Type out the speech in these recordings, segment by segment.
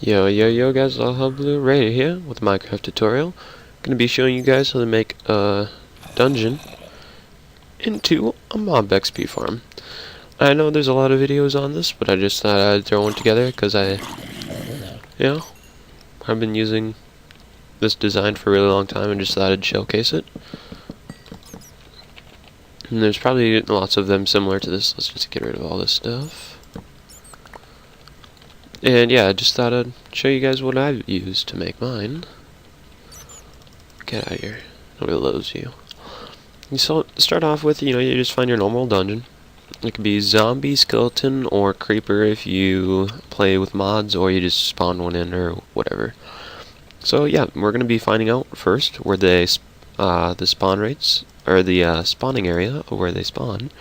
Yo guys, Blue right here with a Minecraft tutorial. Gonna be showing you guys how to make a dungeon into a mob XP farm. I know there's a lot of videos on this, but I just thought I'd throw one together because I've been using this design for a really long time and just thought I'd showcase it. And there's probably lots of them similar to this. Let's just get rid of all this stuff. And yeah, I just thought I'd show you guys what I've used to make mine. Get out of here. Nobody loves you. You start off with, you just find your normal dungeon. It could be zombie, skeleton, or creeper if you play with mods, or you just spawn one in, or whatever. So yeah, we're going to be finding out first where the spawn rates, or the spawning area of where they spawn.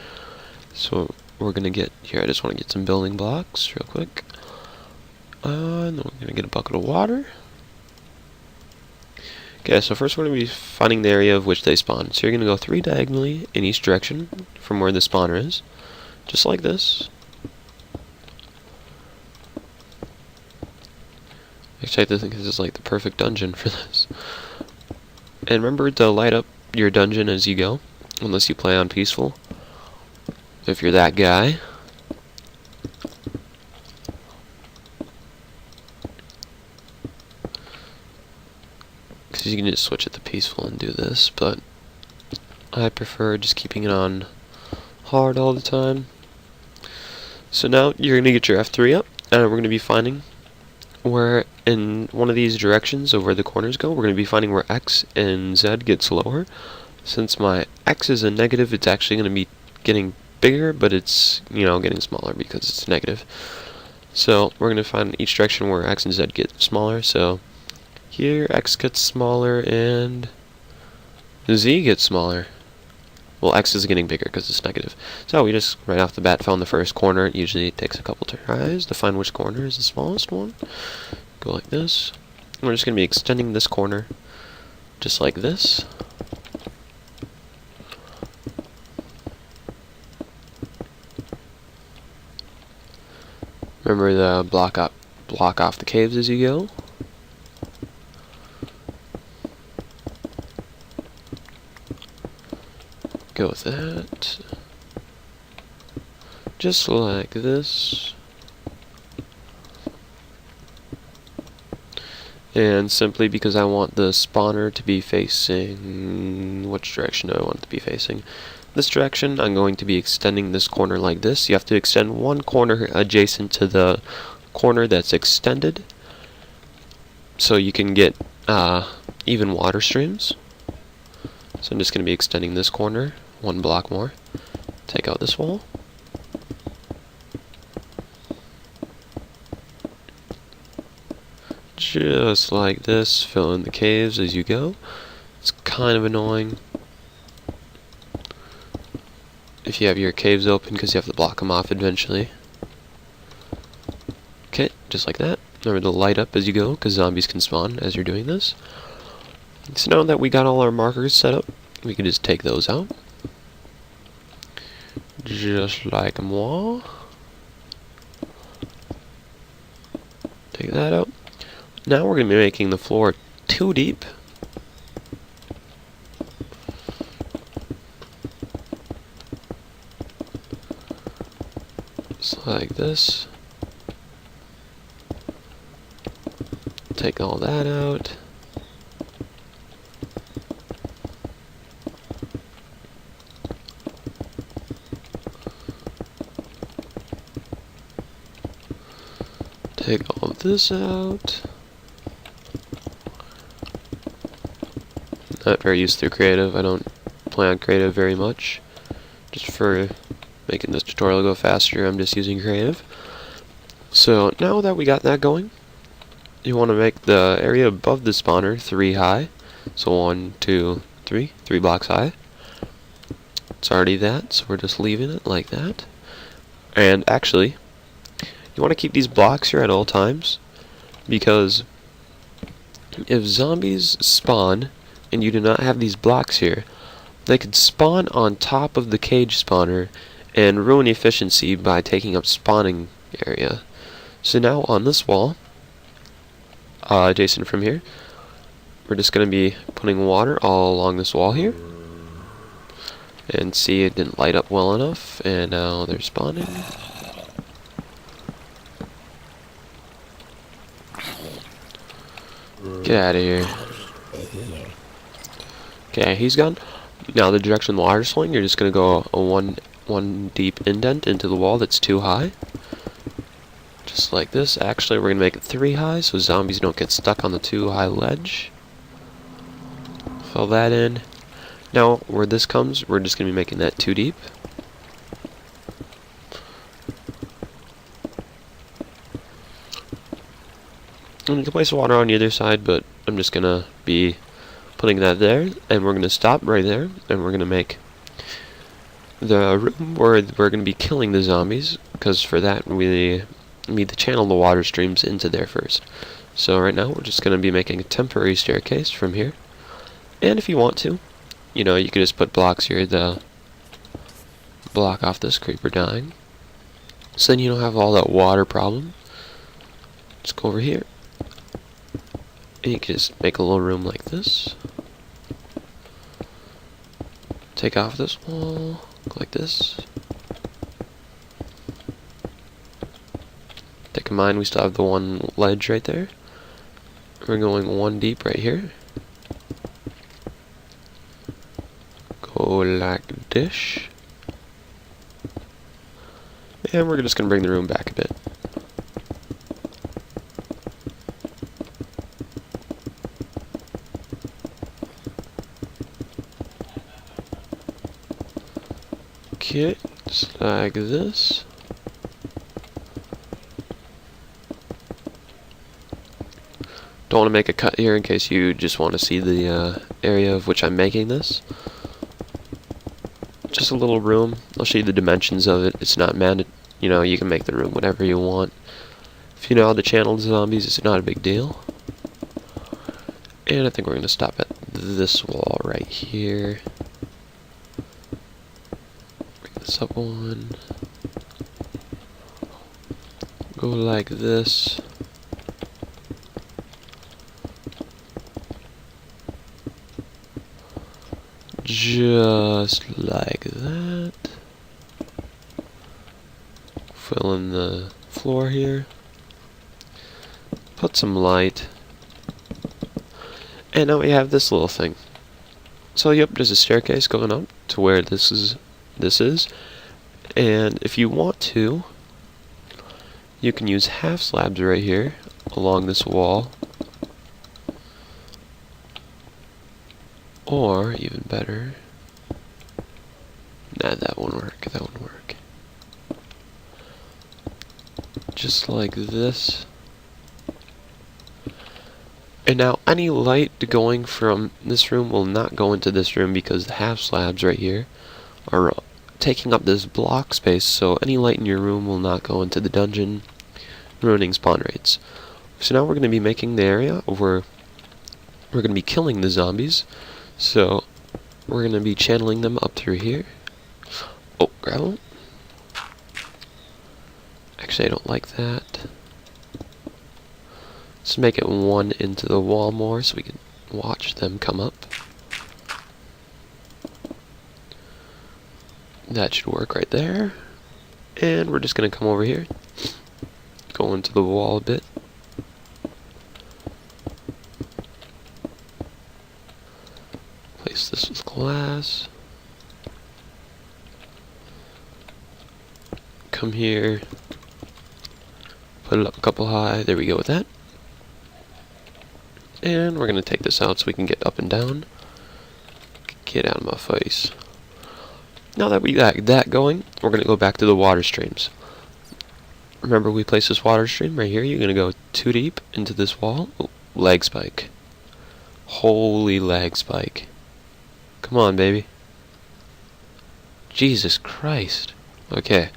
So we're going to get, here I just want to get some building blocks real quick. And then we're going to get a bucket of water. Okay, so first we're going to be finding the area of which they spawn. So you're going to go 3 diagonally in each direction from where the spawner is. Just like this. Actually, I think this is like the perfect dungeon for this. And remember to light up your dungeon as you go, unless you play on peaceful. If you're that guy. Because you can just switch it to peaceful and do this, but I prefer just keeping it on hard all the time. So now you're going to get your F3 up, and we're going to be finding where in one of these directions of where the corners go, we're going to be finding where X and Z gets lower. Since my X is a negative, it's actually going to be getting bigger, but it's, getting smaller because it's negative. So we're going to find each direction where X and Z get smaller. So here X gets smaller and Z gets smaller. Well, X is getting bigger because it's negative. So we just right off the bat found the first corner. It usually takes a couple tries to find which corner is the smallest one. Go like this. And we're just going to be extending this corner just like this. Remember to block off the caves as you go. Go with that. Just like this. And simply because I want the spawner to be facing... which direction do I want it to be facing? This direction, I'm going to be extending this corner like this. You have to extend one corner adjacent to the corner that's extended, so you can get even water streams. So I'm just going to be extending this corner one block more. Take out this wall. Just like this, fill in the caves as you go. It's kind of annoying if you have your caves open because you have to block them off eventually. Okay, just like that. Remember to light up as you go because zombies can spawn as you're doing this. So now that we got all our markers set up, we can just take those out. Just like moi. Take that out. Now we're going to be making the floor 2 deep. Just like this. Take all that out. Take all of this out. Not very used to creative. I don't play on creative very much. Just for making this tutorial go faster, I'm just using creative. So now that we got that going, you want to make the area above the spawner 3 high. So 1, 2, 3. 3 blocks high. It's already that, so we're just leaving it like that. And actually, you want to keep these blocks here at all times, because if zombies spawn and you do not have these blocks here, they could spawn on top of the cage spawner and ruin efficiency by taking up spawning area. So now on this wall, Jason from here. We're just going to be putting water all along this wall here. And see, it didn't light up well enough, and now they're spawning. Get out of here. Okay, he's gone. Now the direction the water's flowing, you're just going to go a one deep indent into the wall that's 2 high. Just like this. Actually, we're going to make it 3 high so zombies don't get stuck on the 2 high ledge. Fill that in. Now, where this comes, we're just going to be making that 2 deep. And you can place water on either side, but I'm just going to be putting that there. And we're going to stop right there, and we're going to make the room where we're going to be killing the zombies, because for that we need to channel the water streams into there first. So right now, we're just going to be making a temporary staircase from here. And if you want to, you know, you could just put blocks here to block off this creeper dying. So then you don't have all that water problem. Just go over here. And you can just make a little room like this. Take off this wall, like this. Take in mind we still have the 1 ledge right there. We're going 1 deep right here. Go like this. And we're just going to bring the room back a bit. Okay, just like this. Don't want to make a cut here in case you just want to see the area of which I'm making this. Just a little room. I'll show you the dimensions of it. It's not mandated. You know, you can make the room whatever you want. If you know how to channel the zombies, it's not a big deal. And I think we're going to stop at this wall right here. Bring this up 1. Go like this. Just like that. Fill in the floor here. Put some light. And now we have this little thing. So yep, there's a staircase going up to where this is. And if you want to, you can use half slabs right here along this wall. Or, even better, nah, that won't work, Just like this. And now, any light going from this room will not go into this room because the half slabs right here are taking up this block space, so any light in your room will not go into the dungeon, ruining spawn rates. So now we're going to be making the area where we're going to be killing the zombies. So, we're going to be channeling them up through here. Oh, gravel. Actually, I don't like that. Let's make it 1 into the wall more so we can watch them come up. That should work right there. And we're just going to come over here. Go into the wall a bit. Place this with glass. Come here. Put it up a couple high. There we go with that. And we're going to take this out so we can get up and down. Get out of my face. Now that we got that going, we're going to go back to the water streams. Remember we placed this water stream right here. You're going to go 2 deep into this wall. Oh, lag spike. Holy lag spike. Come on, baby. Jesus Christ. Okay.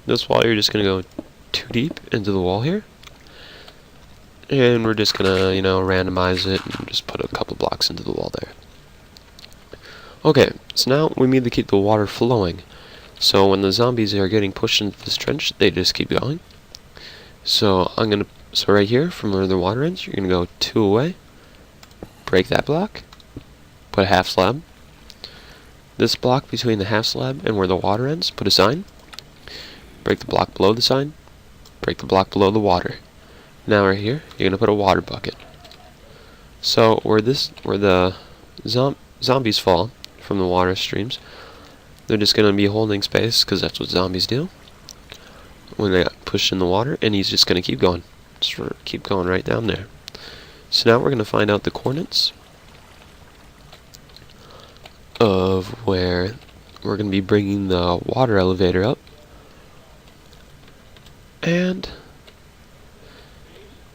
This wall, you're just going to go 2 deep into the wall here. And we're just going to, you know, randomize it and just put a couple blocks into the wall there. Okay, so now we need to keep the water flowing. So when the zombies are getting pushed into this trench, they just keep going. So I'm going to So right here, from where the water ends, you're going to go 2 away, break that block, put a half slab. This block between the half slab and where the water ends, put a sign. Break the block below the sign, break the block below the water. Now right here, you're going to put a water bucket. So where the zombies fall from the water streams, they're just going to be holding space, because that's what zombies do when they get pushed in the water, and he's just going to keep going. Just keep going right down there. So now we're going to find out the coordinates of where we're going to be bringing the water elevator up. And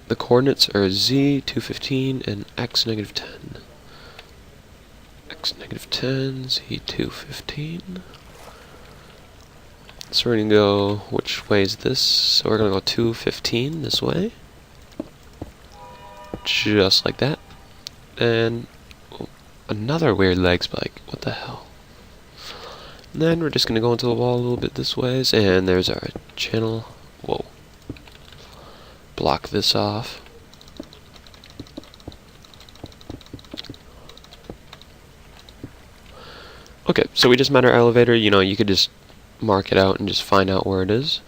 the coordinates are z 215 and x negative 10. X negative 10, z 215. So we're going to go, which way is this? So we're going to go 215 this way. Just like that. And another weird leg spike. What the hell? And then we're just going to go into the wall a little bit this ways, and there's our channel. Whoa. Block this off. Okay, so we just met our elevator. You know, you could just mark it out and just find out where it is.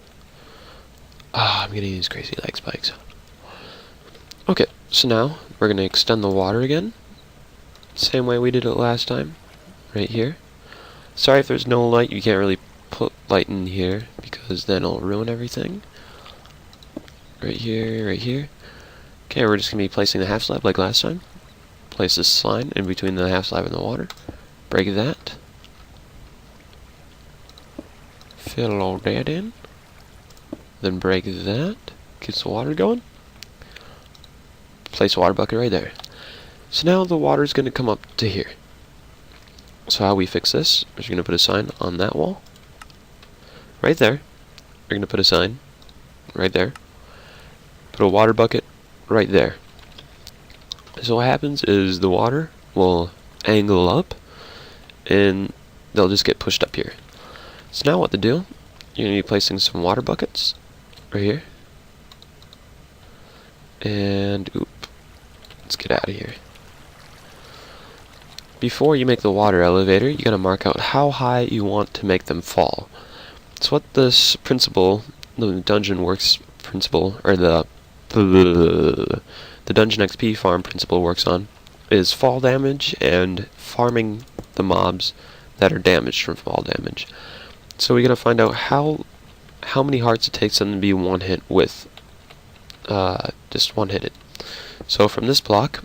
Ah, I'm getting these crazy leg spikes. Okay, so now we're going to extend the water again. Same way we did it last time. Right here. Sorry if there's no light. You can't really put light in here because then it'll ruin everything. Right here, right here. Okay, we're just going to be placing the half slab like last time. Place this line in between the half slab and the water. Break that. Fill all that in. Then break that. Keeps the water going. Place a water bucket right there. So now the water is going to come up to here. So how we fix this is you're going to put a sign on that wall. Right there. You're going to put a sign right there. Put a water bucket right there. So what happens is the water will angle up and they'll just get pushed up here. So now what to do, you're going to be placing some water buckets right here. And oop, let's get out of here. Before you make the water elevator, you got to mark out how high you want to make them fall. So what this principle, the Dungeon Works principle, or the Dungeon XP farm principle works on, is fall damage and farming the mobs that are damaged from fall damage. So we got to find out how many hearts it takes them to be one hit with just one hit it. So from this block,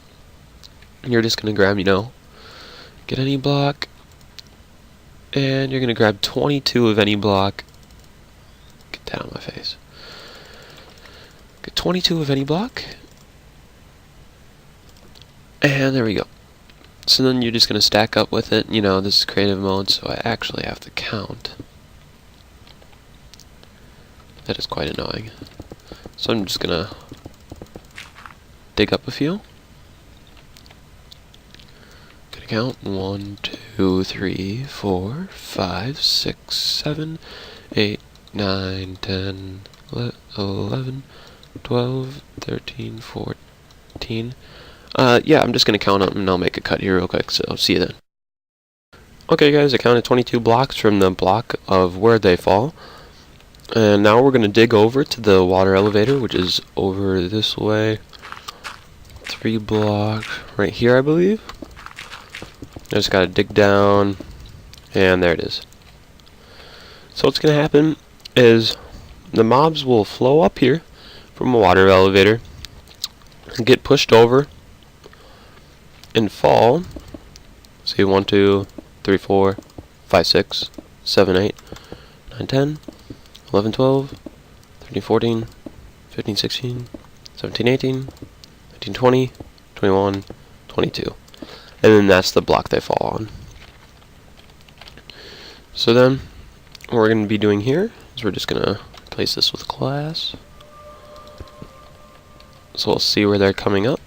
you're just going to grab, get any block, and you're going to grab 22 of any block. Get that on my face. Get 22 of any block, and there we go. So then you're just going to stack up with it. This is creative mode, so I actually have to count. That is quite annoying. So I'm just going to dig up a few. Gonna count 1, 2, 3, 4, 5, 6, 7, 8, 9, 10, 11, 12, 13, 14. Yeah, I'm just gonna count them and I'll make a cut here real quick, so I'll see you then. Okay guys, I counted 22 blocks from the block of where they fall. And now we're gonna dig over to the water elevator, which is over this way. 3 blocks right here, I believe. I just gotta dig down, and there it is. So what's gonna happen is the mobs will flow up here from a water elevator and get pushed over and fall. See, 1, 2, 3, 4, 5, 6, 7, 8, 9, 10, 11, 12, 13, 14, 15, 16, 17, 18, 19, 20, 21, 22. And then that's the block they fall on. So then, what we're going to be doing here is we're just going to replace this with glass. So we'll see where they're coming up.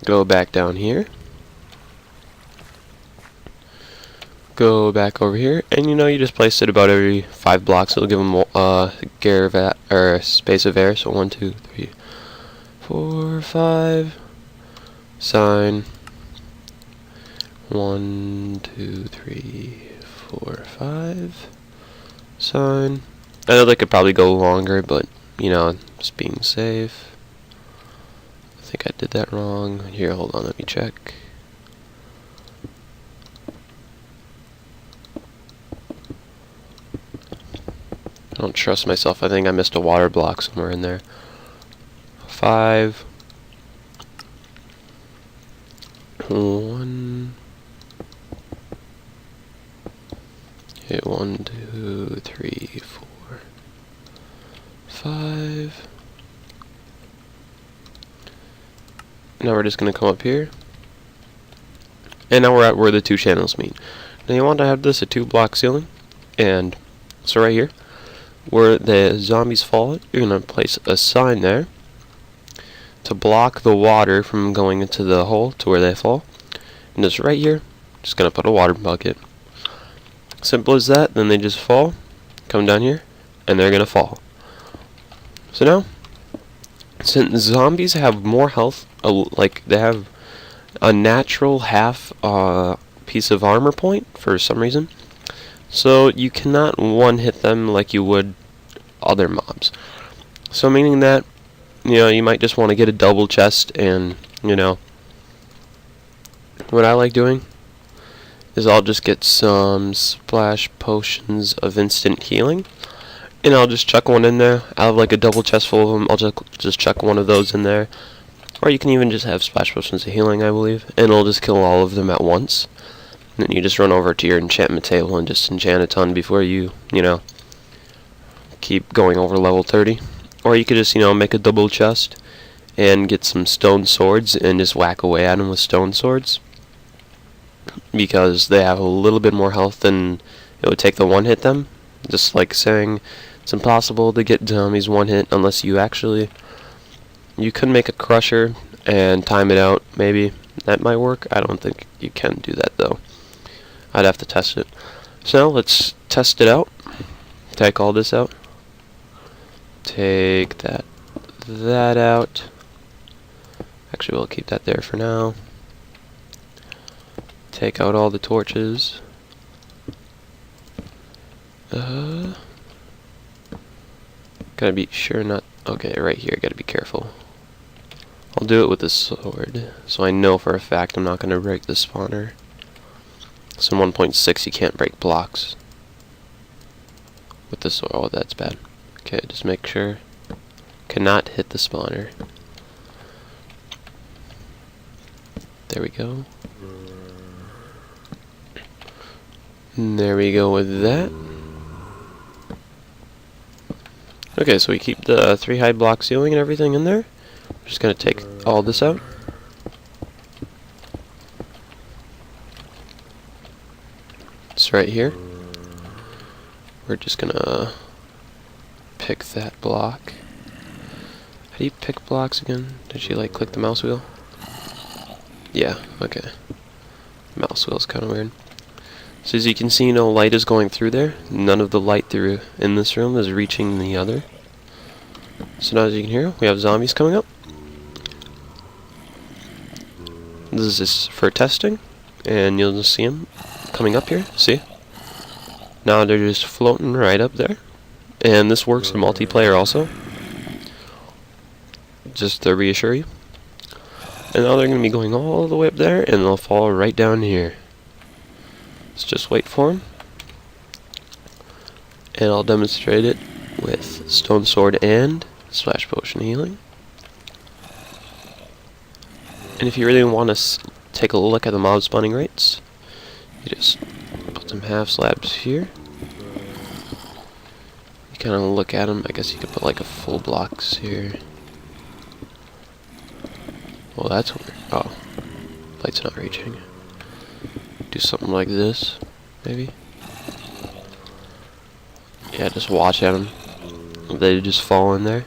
Go back down here. go back over here, and you just place it about every 5 blocks. It'll give them or space of air. So 1, 2, 3, 4, 5. Sign. 1, 2, 3, 4, 5. Sign. I know they could probably go longer, but just being safe. I think I did that wrong. Here, hold on, let me check. I don't trust myself. I think I missed a water block somewhere in there. 5. 1. Hit 1, 2, 3, 4, 5. Now we're just going to come up here. And now we're at where the 2 channels meet. Now you want to have this a 2-block ceiling. And so right here, where the zombies fall, you're going to place a sign there to block the water from going into the hole to where they fall. And just right here, just going to put a water bucket. Simple as that. Then they just fall, come down here, and they're going to fall. So now, since zombies have more health, like they have a natural half piece of armor point for some reason, so you cannot one-hit them like you would other mobs. So meaning that, you might just want to get a double chest, and, what I like doing is I'll just get some splash potions of instant healing, and I'll just chuck one in there. I'll have like a double chest full of them. I'll just chuck one of those in there. Or you can even just have splash potions of healing, I believe, and it'll just kill all of them at once. And then you just run over to your enchantment table and just enchant a ton before you, keep going over level 30. Or you could just, make a double chest and get some stone swords and just whack away at them with stone swords, because they have a little bit more health than it would take to one-hit them. Just like saying, it's impossible to get zombies one-hit unless you could make a crusher and time it out. Maybe that might work. I don't think you can do that though. I'd have to test it. So let's test it out. Take all this out. Take that out. Actually, we'll keep that there for now. Take out all the torches. Gotta be sure not. Okay, right here, gotta be careful. I'll do it with the sword, so I know for a fact I'm not gonna break the spawner. So in 1.6 you can't break blocks with the sword. Oh, that's bad. Okay, just make sure. Cannot hit the spawner. There we go. And there we go with that. Okay, so we keep the 3 high block ceiling and everything in there. We're just gonna take all this out. It's right here. We're just gonna pick that block. How do you pick blocks again? Did you like click the mouse wheel? Yeah, okay. Mouse wheel's kinda weird. So as you can see, no light is going through there. None of the light through in this room is reaching the other. So now as you can hear, we have zombies coming up. This is just for testing, and you'll just see them coming up here. See? Now they're just floating right up there. And this works in multiplayer also, just to reassure you. And now they're going to be going all the way up there, and they'll fall right down here. Let's just wait for them. And I'll demonstrate it with stone sword and splash potion healing. And if you really want to take a look at the mob spawning rates, you just put some half slabs here. You kind of look at them. I guess you could put like a full blocks here. Well, that's weird. Oh, light's not reaching. Do something like this, maybe. Yeah, just watch at them. They just fall in there.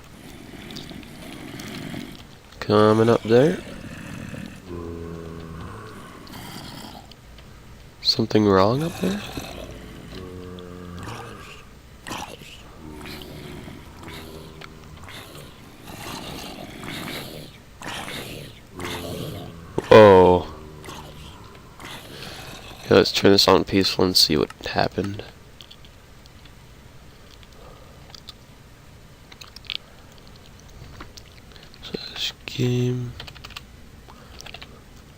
Coming up there. Something wrong up there? Whoa. Okay, let's turn this on peaceful and see what happened. So this game...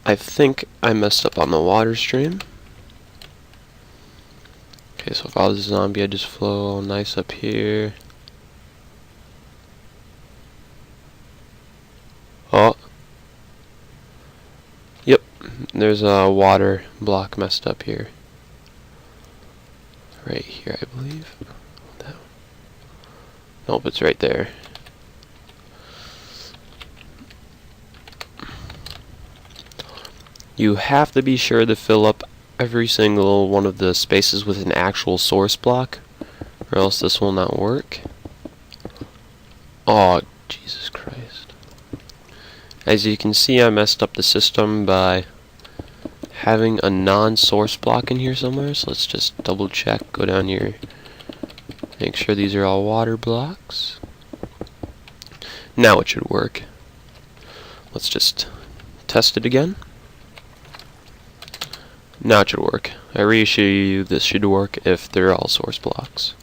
I think I messed up on the water stream. Okay, so if I was a zombie, I'd just flow all nice up here. Oh. Yep, there's a water block messed up here. Right here, I believe. That. Nope, it's right there. You have to be sure to fill up every single one of the spaces with an actual source block, or else this will not work. Oh, Jesus Christ. As you can see, I messed up the system by having a non-source block in here somewhere, so let's just double check, go down here, make sure these are all water blocks. Now it should work. Let's just test it again. Now it should work. I reassure you this should work if they're all source blocks.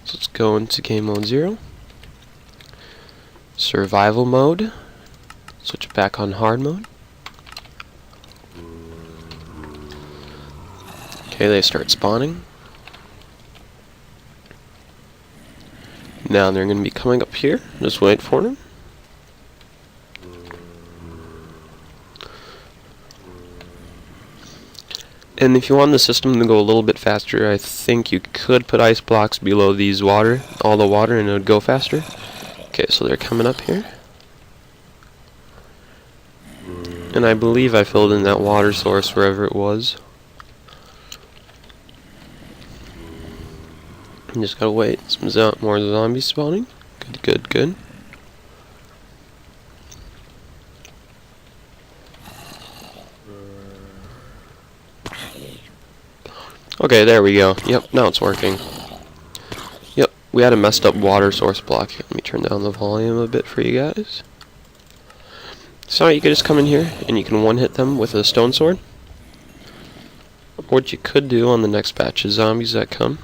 So let's go into game mode 0. Survival mode. Switch back on hard mode. Okay, they start spawning. Now they're going to be coming up here. Just wait for them. And if you want the system to go a little bit faster, I think you could put ice blocks below these all the water, and it would go faster. Okay, so they're coming up here. And I believe I filled in that water source wherever it was. Just gotta wait. Some more zombies spawning. Good, good, good. Okay, there we go. Yep, now it's working. Yep, we had a messed up water source block. Let me turn down the volume a bit for you guys. So you could just come in here and you can one-hit them with a stone sword. What you could do on the next batch of zombies that come,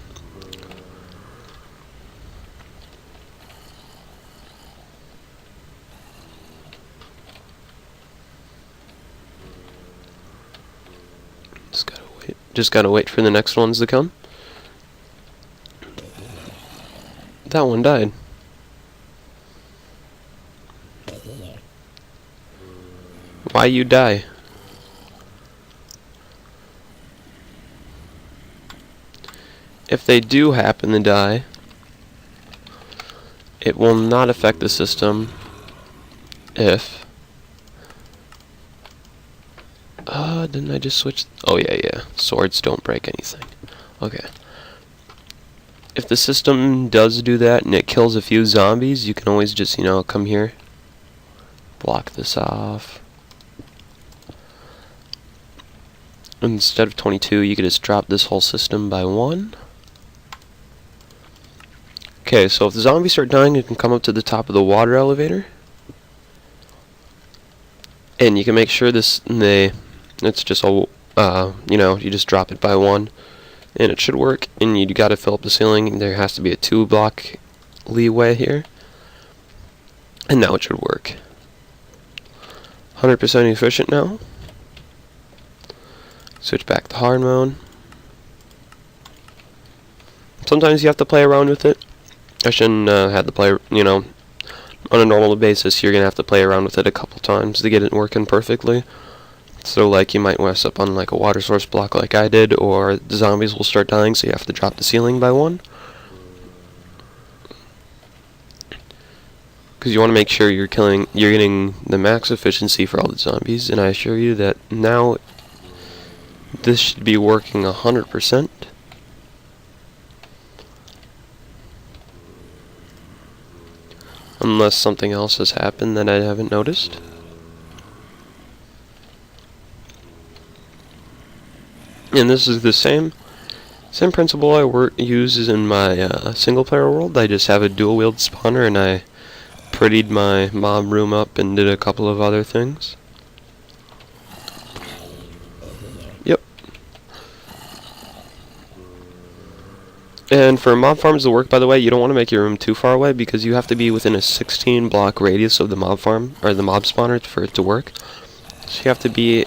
just gotta wait for the next ones to come. That one died. Why you die? If they do happen to die, it will not affect the system if... didn't I just switch? Oh yeah. Swords don't break anything. Okay. If the system does do that and it kills a few zombies, you can always just, come here. Block this off. Instead of 22, you could just drop this whole system by 1. Okay, so if the zombies start dying, you can come up to the top of the water elevator. And you can make sure it's just all, you just drop it by 1. And it should work. And you gotta fill up the ceiling. There has to be a 2-block leeway here. And now it should work. 100% efficient now. Switch back to hard mode. Sometimes you have to play around with it. I shouldn't have to play, on a normal basis, you're going to have to play around with it a couple times to get it working perfectly. So, like, you might mess up on, like, a water source block like I did, or the zombies will start dying, so you have to drop the ceiling by 1. Because you want to make sure you're getting the max efficiency for all the zombies, and I assure you that now this should be working 100%. Unless something else has happened that I haven't noticed. And this is the same principle I use in my single player world. I just have a dual wield spawner, and I prettied my mob room up and did a couple of other things. Yep. And for mob farms to work, by the way, you don't want to make your room too far away, because you have to be within a 16 block radius of the mob farm, or the mob spawner, for it to work. So you have to be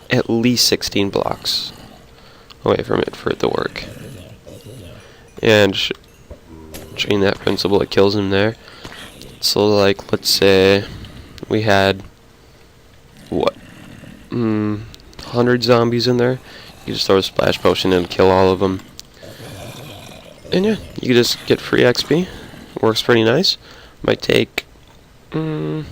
at least 16 blocks away from it for it to work. And train that principle, it kills him there. So like, let's say we had what, 100 zombies in there. You just throw a splash potion and kill all of them. And yeah, you can just get free XP. Works pretty nice. Might take 8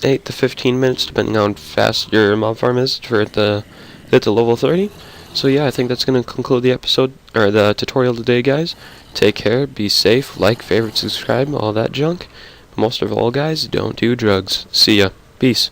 to 15 minutes, depending on how fast your mob farm is, for it to get to level 30. So yeah, I think that's going to conclude the episode, or the tutorial today, guys. Take care, be safe, like, favorite, subscribe, all that junk. Most of all, guys, don't do drugs. See ya. Peace.